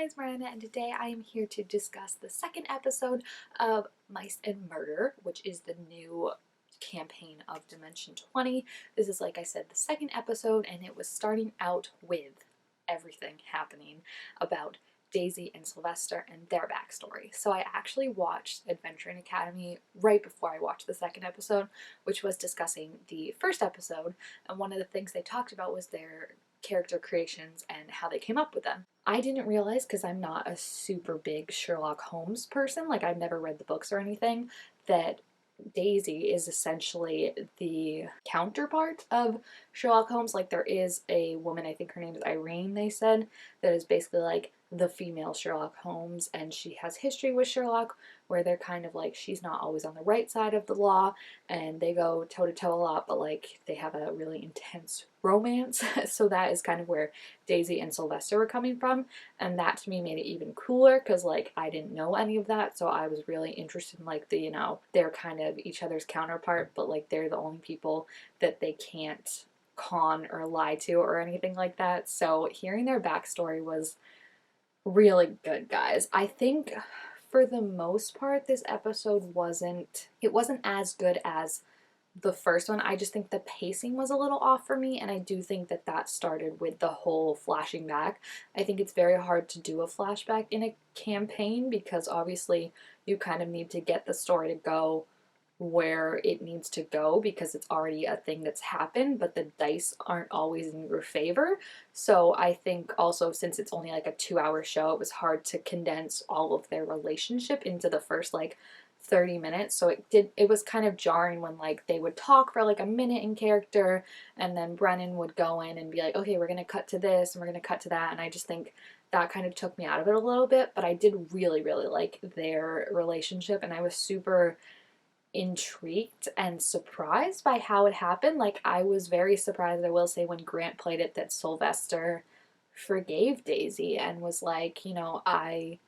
it's Miranda, and today I am here to discuss the second episode of Mice and Murder, which is the new campaign of Dimension 20. This is, like I said, the second episode, and it was starting out with everything happening about Daisy and Sylvester and their backstory. So I actually watched Adventuring Academy right before I watched the second episode, which was discussing the first episode, and one of the things they talked about was their character creations and how they came up with them. I didn't realize, because I'm not a super big Sherlock Holmes person, like I've never read the books or anything, that Daisy is essentially the counterpart of Sherlock Holmes. Like there is a woman, I think her name is Irene, they said, that is basically like the female Sherlock Holmes, and she has history with Sherlock where they're kind of like, she's not always on the right side of the law and they go toe to toe a lot, but like they have a really intense romance. So that is kind of where Daisy and Sylvester were coming from, and that to me made it even cooler because like I didn't know any of that, so I was really interested in like the, they're kind of each other's counterpart, but like they're the only people that they can't con or lie to or anything like that. So hearing their backstory was really good, guys. I think for the most part this episode wasn't as good as the first one. I just think the pacing was a little off for me, and I do think that that started with the whole flashing back. I think it's very hard to do a flashback in a campaign because obviously you kind of need to get the story to go where it needs to go because it's already a thing that's happened, but the dice aren't always in your favor. So I think also, since it's only like a 2-hour show, it was hard to condense all of their relationship into the first like 30 minutes. So it was kind of jarring when like they would talk for like a minute in character and then Brennan would go in and be like, okay, we're gonna cut to this and we're gonna cut to that, and I just think that kind of took me out of it a little bit. But I did really like their relationship, and I was super intrigued and surprised by how it happened. Like I was very surprised, I will say, when Grant played it, that Sylvester forgave Daisy and was like, I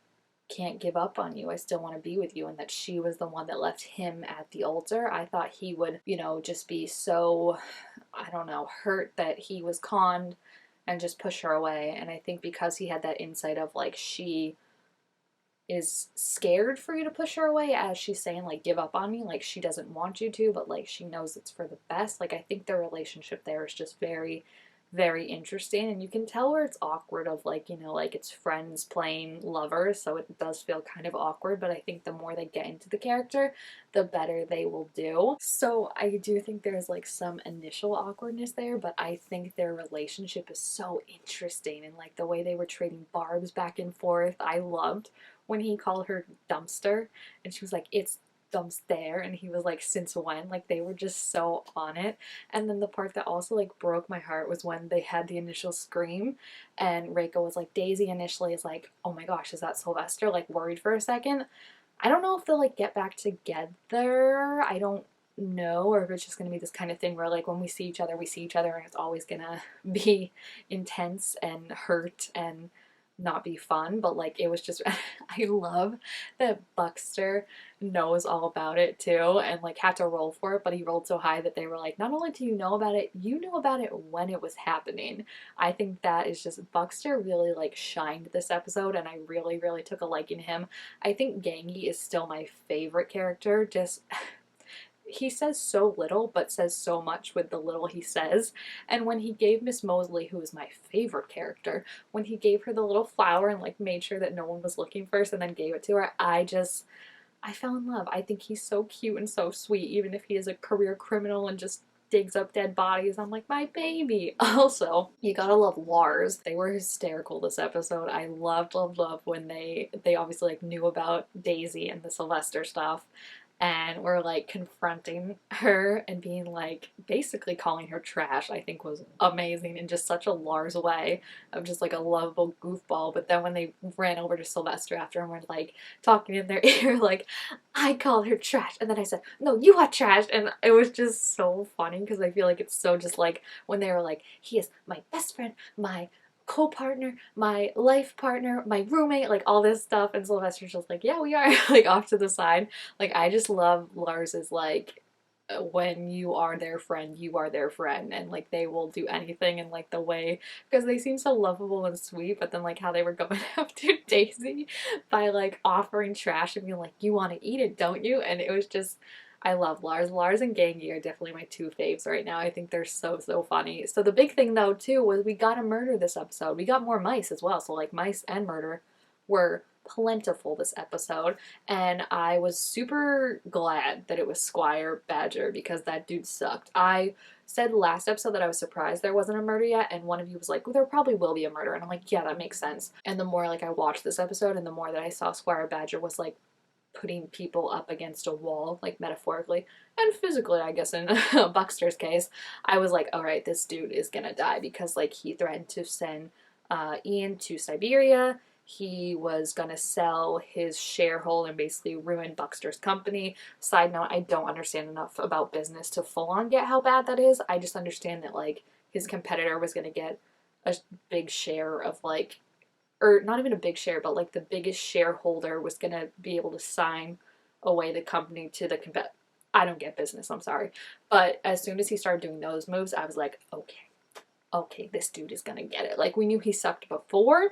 can't give up on you, I still want to be with you, and that she was the one that left him at the altar. I thought he would, just be so, I don't know, hurt that he was conned and just push her away. And I think because he had that insight of like, she is scared for you to push her away, as she's saying like, give up on me, like she doesn't want you to, but like she knows it's for the best. Like I think their relationship there is just very interesting, and you can tell where it's awkward of like, like it's friends playing lovers, so it does feel kind of awkward, but I think the more they get into the character, the better they will do. So I do think there's like some initial awkwardness there, but I think their relationship is so interesting, and like the way they were trading barbs back and forth. I loved when he called her dumpster and she was like, it's dumpster, and he was like, since when? Like they were just so on it. And then the part that also like broke my heart was when they had the initial scream and Reiko was like, Daisy initially is like, oh my gosh, is that Sylvester? Like worried for a second. I don't know if they'll like get back together, I don't know, or if it's just gonna be this kind of thing where like when we see each other, we see each other, and it's always gonna be intense and hurt and not be fun. But like it was just I love that Buxter knows all about it too and like had to roll for it, but he rolled so high that they were like, not only do you know about it, you knew about it when it was happening. I think that is just, Buxter really like shined this episode, and I really took a liking to him. I think Gangi is still my favorite character. Just he says so little but says so much with the little he says. And when he gave Miss Mosley, who is my favorite character, when he gave her the little flower and like made sure that no one was looking first and then gave it to her, I fell in love. I think he's so cute and so sweet, even if he is a career criminal and just digs up dead bodies. I'm like, my baby. Also, you gotta love Lars. They were hysterical this episode. I loved when they obviously like knew about Daisy and the Sylvester stuff, and were like confronting her and being like, basically calling her trash. I think was amazing in just such a Lars way of just like a lovable goofball. But then when they ran over to Sylvester after and were like talking in their ear like, I called her trash, and then I said, no, you are trash. And it was just so funny because I feel like it's so just like when they were like, he is my best friend, my co-partner, my life partner, my roommate, like all this stuff, and Sylvester's just like, yeah, we are, like off to the side. Like I just love Lars's like when you are their friend, you are their friend, and like they will do anything, and like the way, because they seem so lovable and sweet, but then like how they were going after Daisy by like offering trash and being like, you want to eat it, don't you? And it was just, I love Lars. Lars and Gangi are definitely my two faves right now. I think they're so, so funny. So the big thing though too was we got a murder this episode. We got more mice as well. So like mice and murder were plentiful this episode, and I was super glad that it was Squire Badger because that dude sucked. I said last episode that I was surprised there wasn't a murder yet, and one of you was like, well, there probably will be a murder, and I'm like, yeah, that makes sense. And the more like I watched this episode and the more that I saw Squire Badger was like putting people up against a wall, like metaphorically and physically, I guess in Buxter's case, I was like, all right, this dude is gonna die because like he threatened to send Ian to Siberia. He was gonna sell his sharehold and basically ruin Buxter's company. Side note, I don't understand enough about business to full on get how bad that is. I just understand that like his competitor was gonna get a big share of like, or not even a big share, but like the biggest shareholder was gonna be able to sign away the company to the compet. I don't get business, I'm sorry. But as soon as he started doing those moves, I was like, okay, this dude is gonna get it. Like we knew he sucked before,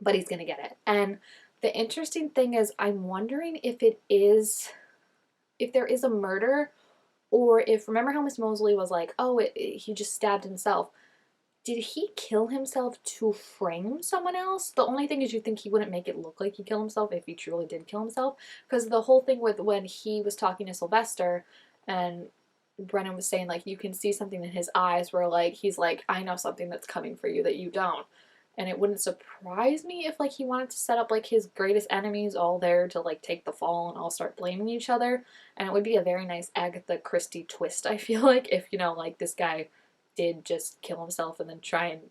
but he's gonna get it. And the interesting thing is, I'm wondering if there is a murder, or if, remember how Miss Mosley was like, oh, he just stabbed himself. Did he kill himself to frame someone else? The only thing is you think he wouldn't make it look like he killed himself if he truly did kill himself. Because the whole thing with when he was talking to Sylvester and Brennan was saying like you can see something in his eyes where like he's like, I know something that's coming for you that you don't. And it wouldn't surprise me if like he wanted to set up like his greatest enemies all there to like take the fall and all start blaming each other. And it would be a very nice Agatha Christie twist, I feel like, if you know like this guy did just kill himself and then try and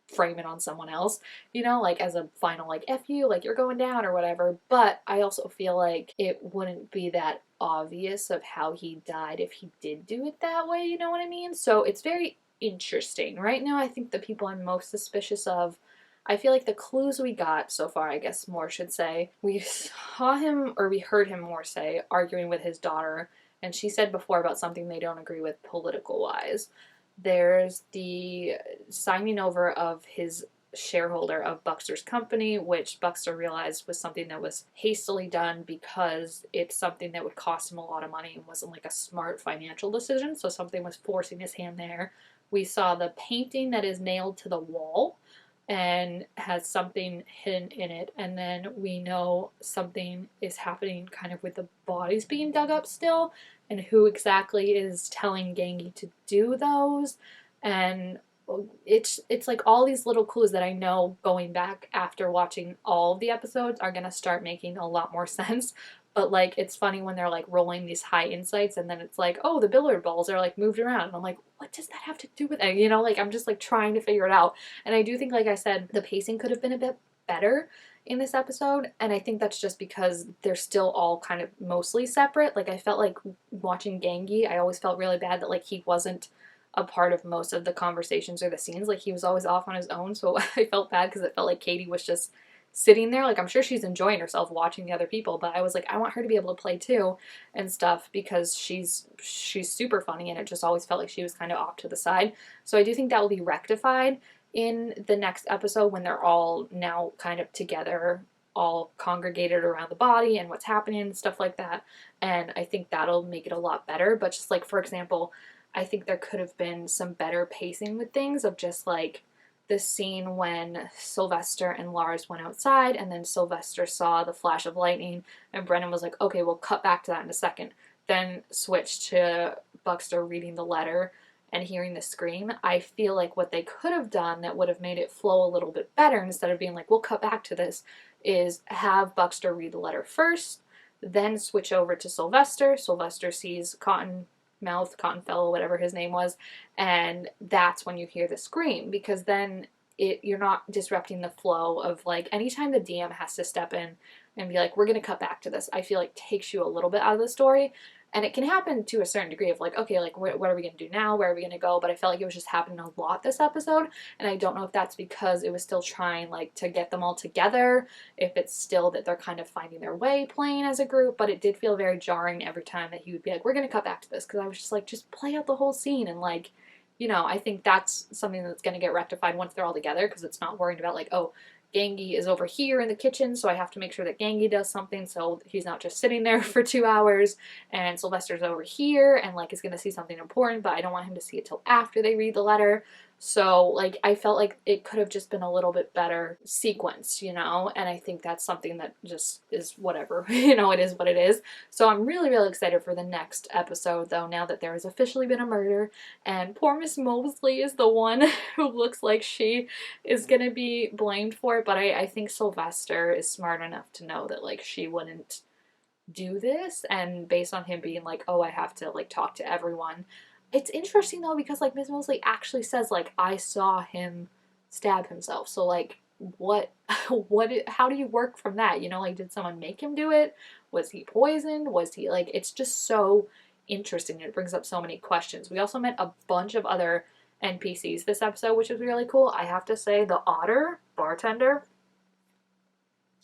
frame it on someone else, you know, like as a final like F you, like you're going down or whatever. But I also feel like it wouldn't be that obvious of how he died if he did do it that way, you know what I mean? So it's very interesting. Right now I think the people I'm most suspicious of, I feel like the clues we got so far, I guess more should say, we saw him, or we heard him more say, arguing with his daughter, and she said before about something they don't agree with political wise. There's the signing over of his shareholder of Buxter's company, which Buxter realized was something that was hastily done because it's something that would cost him a lot of money and wasn't like a smart financial decision, so something was forcing his hand there. We saw the painting that is nailed to the wall and has something hidden in it, and then we know something is happening kind of with the bodies being dug up still, and who exactly is telling Gangi to do those. And it's like all these little clues that I know going back after watching all of the episodes are gonna start making a lot more sense. But like it's funny when they're like rolling these high insights and then it's like, oh, the billiard balls are like moved around, and I'm like, what does that have to do with it? You know, like I'm just like trying to figure it out. And I do think, like I said, the pacing could have been a bit better in this episode, and I think that's just because they're still all kind of mostly separate. Like I felt like watching Gangi, I always felt really bad that like he wasn't a part of most of the conversations or the scenes. Like he was always off on his own, so I felt bad because it felt like Katie was just sitting there. Like I'm sure she's enjoying herself watching the other people, but I was like, I want her to be able to play too and stuff because she's super funny, and it just always felt like she was kind of off to the side. So I do think that will be rectified in the next episode when they're all now kind of together, all congregated around the body and what's happening and stuff like that. And I think that'll make it a lot better. But just like, for example, I think there could have been some better pacing with things of just like the scene when Sylvester and Lars went outside and then Sylvester saw the flash of lightning and Brennan was like, okay, we'll cut back to that in a second. Then switch to Buxter reading the letter and hearing the scream. I feel like what they could have done that would have made it flow a little bit better, instead of being like, we'll cut back to this, is have Buxter read the letter first, then switch over to Sylvester. Sylvester sees Cottonfellow, whatever his name was, and that's when you hear the scream, because then you're not disrupting the flow of like, anytime the DM has to step in and be like, we're going to cut back to this, I feel like takes you a little bit out of the story. And it can happen to a certain degree of like, okay, like what are we going to do now? Where are we going to go? But I felt like it was just happening a lot this episode. And I don't know if that's because it was still trying like to get them all together, if it's still that they're kind of finding their way playing as a group, but it did feel very jarring every time that he would be like, we're going to cut back to this. Because I was just like, just play out the whole scene. And like, you know, I think that's something that's going to get rectified once they're all together, because it's not worried about like, oh, Gangi is over here in the kitchen, so I have to make sure that Gangi does something so he's not just sitting there for 2 hours, and Sylvester's over here and like is going to see something important, but I don't want him to see it till after they read the letter. So like I felt like it could have just been a little bit better sequence, you know, and I think that's something that just is whatever, you know, it is what it is. So I'm really, really excited for the next episode though, now that there has officially been a murder, and poor Miss Mosley is the one who looks like she is gonna be blamed for it, but I think Sylvester is smart enough to know that like she wouldn't do this, and based on him being like, oh, I have to like talk to everyone. It's interesting though, because like Miss Mosley actually says like, I saw him stab himself, so like what how do you work from that, you know, like did someone make him do it, was he poisoned, was he like, it's just so interesting. It brings up so many questions. We also met a bunch of other NPCs this episode, which was really cool. I have to say the otter bartender,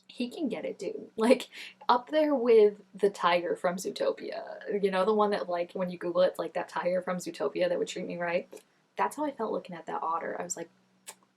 he can get it, dude. Like, up there with the tiger from Zootopia. You know, the one that, like, when you Google it, it's like that tiger from Zootopia that would treat me right. That's how I felt looking at that otter. I was like,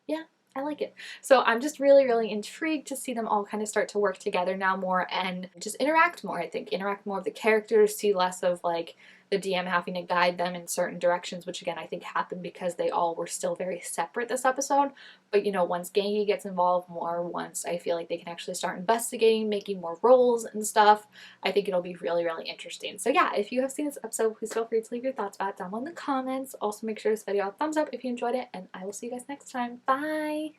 yeah, I like it. So I'm just really, really intrigued to see them all kind of start to work together now more and just interact more, I think. Interact more with the characters, see less of, like, the DM having to guide them in certain directions, which again I think happened because they all were still very separate this episode. But you know, once Gangi gets involved more, once I feel like they can actually start investigating, making more roles and stuff, I think it'll be really, really interesting. So yeah, if you have seen this episode, please feel free to leave your thoughts about it down in the comments. Also make sure to give this video a thumbs up if you enjoyed it, and I will see you guys next time. Bye!